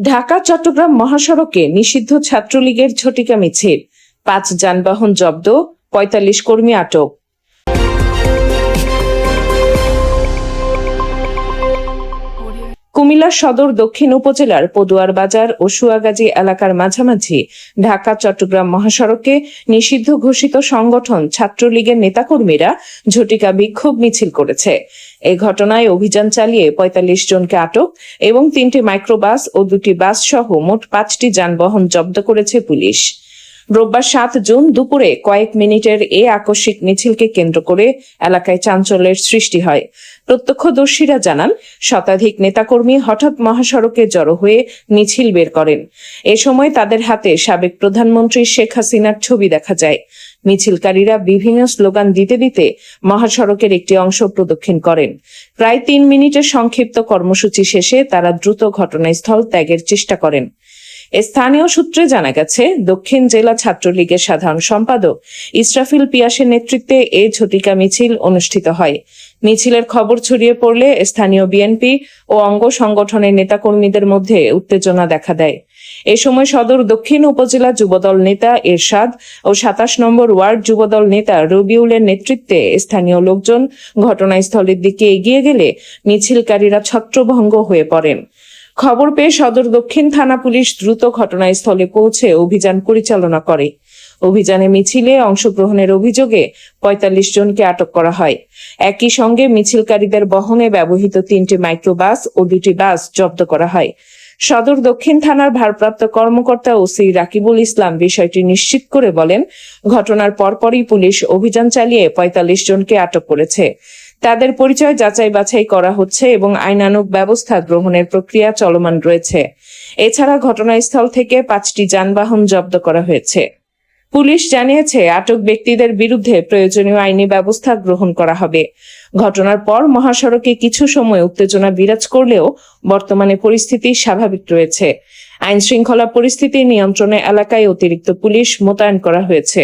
ঢাকা চট্টগ্রাম মহাসড়কে নিষিদ্ধ ছাত্রলীগের ঝটিকা মিছিল, 5 যানবাহন জব্দ, 45 কর্মী আটক। কুমিল্লা সদর দক্ষিণ উপজেলার পদুয়ার বাজার ও সুয়াগাজী এলাকার মাঝামাঝি ঢাকা চট্টগ্রাম মহাসড়কে নিষিদ্ধ ঘোষিত সংগঠন ছাত্রলীগের নেতাকর্মীরা ঝটিকা বিক্ষোভ মিছিল করেছে। এ ঘটনায় অভিযান চালিয়ে 45 জনকে আটক এবং 3টি মাইক্রোবাস ও 2টি বাস সহ মোট 5টি যানবাহন জব্দ করেছে পুলিশ। রোববার 7 জুন দুপুরে কয়েক মিনিটের এ আকস্মিক মিছিলকে কেন্দ্র করে এলাকায় চাঞ্চল্যের সৃষ্টি হয়। প্রত্যক্ষদর্শীরা জানান, শতাধিক নেতাকর্মী হঠাৎ মহাসড়কে জড়ো হয়ে মিছিল বের করেন। এ সময় তাদের হাতে সাবেক প্রধানমন্ত্রী শেখ হাসিনার ছবি দেখা যায়। মিছিলকারীরা বিভিন্ন স্লোগান দিতে দিতে মহাসড়কের একটি অংশ প্রদক্ষিণ করেন। প্রায় 3 মিনিটের সংক্ষিপ্ত কর্মসূচি শেষে তারা দ্রুত ঘটনাস্থল ত্যাগের চেষ্টা করেন। স্থানীয় সূত্রে জানা গেছে, দক্ষিণ জেলা ছাত্রলীগের সাধারণ সম্পাদক ইসরাফিল পিয়াসের নেতৃত্বে এ ঝটিকা মিছিল অনুষ্ঠিত হয়। মিছিলের খবর ছড়িয়ে পড়লে স্থানীয় বিএনপি ও অঙ্গ সংগঠনের নেতাকর্মীদের মধ্যে উত্তেজনা দেখা দেয়। এ সময় সদর দক্ষিণ উপজেলা যুবদল নেতা এরশাদ ও 27 নম্বর ওয়ার্ড যুবদল নেতা রবিউলের নেতৃত্বে স্থানীয় লোকজন ঘটনাস্থলের দিকে এগিয়ে গেলে মিছিলকারীরা ছত্রভঙ্গ হয়ে পড়েন। খবর পেয়ে সদর দক্ষিণ থানা পুলিশ দ্রুত ঘটনাস্থলে পৌঁছে অভিযান পরিচালনা করে। অভিযানে মিছিলে অংশগ্রহণের অভিযোগে 45 জনকে আটক করা হয়। একই সঙ্গে মিছিলকারীদের বহনে ব্যবহৃত 3টি মাইক্রোবাস ও 2টি বাস জব্দ করা হয়। সদর দক্ষিণ থানার ভারপ্রাপ্ত কর্মকর্তা ওসি রাকিবুল ইসলাম বিষয়টি নিশ্চিত করে বলেন, ঘটনার পরপরই পুলিশ অভিযান চালিয়ে 45 জনকে আটক করেছে। তাদের পরিচয় যাচাই বাছাই করা হচ্ছে এবং আইনানুগ ব্যবস্থা গ্রহণের প্রক্রিয়া চলমান রয়েছে। এছাড়া ঘটনাস্থল থেকে 5টি যানবাহন জব্দ করা হয়েছে। পুলিশ জানিয়েছে, আটক ব্যক্তিদের বিরুদ্ধে প্রয়োজনীয় আইনি ব্যবস্থা গ্রহণ করা হবে। ঘটনার পর মহাসড়কে কিছু সময় উত্তেজনা বিরাজ করলেও বর্তমানে পরিস্থিতি স্বাভাবিক রয়েছে। আইন শৃঙ্খলা পরিস্থিতি নিয়ন্ত্রণে এলাকায় অতিরিক্ত পুলিশ মোতায়েন করা হয়েছে।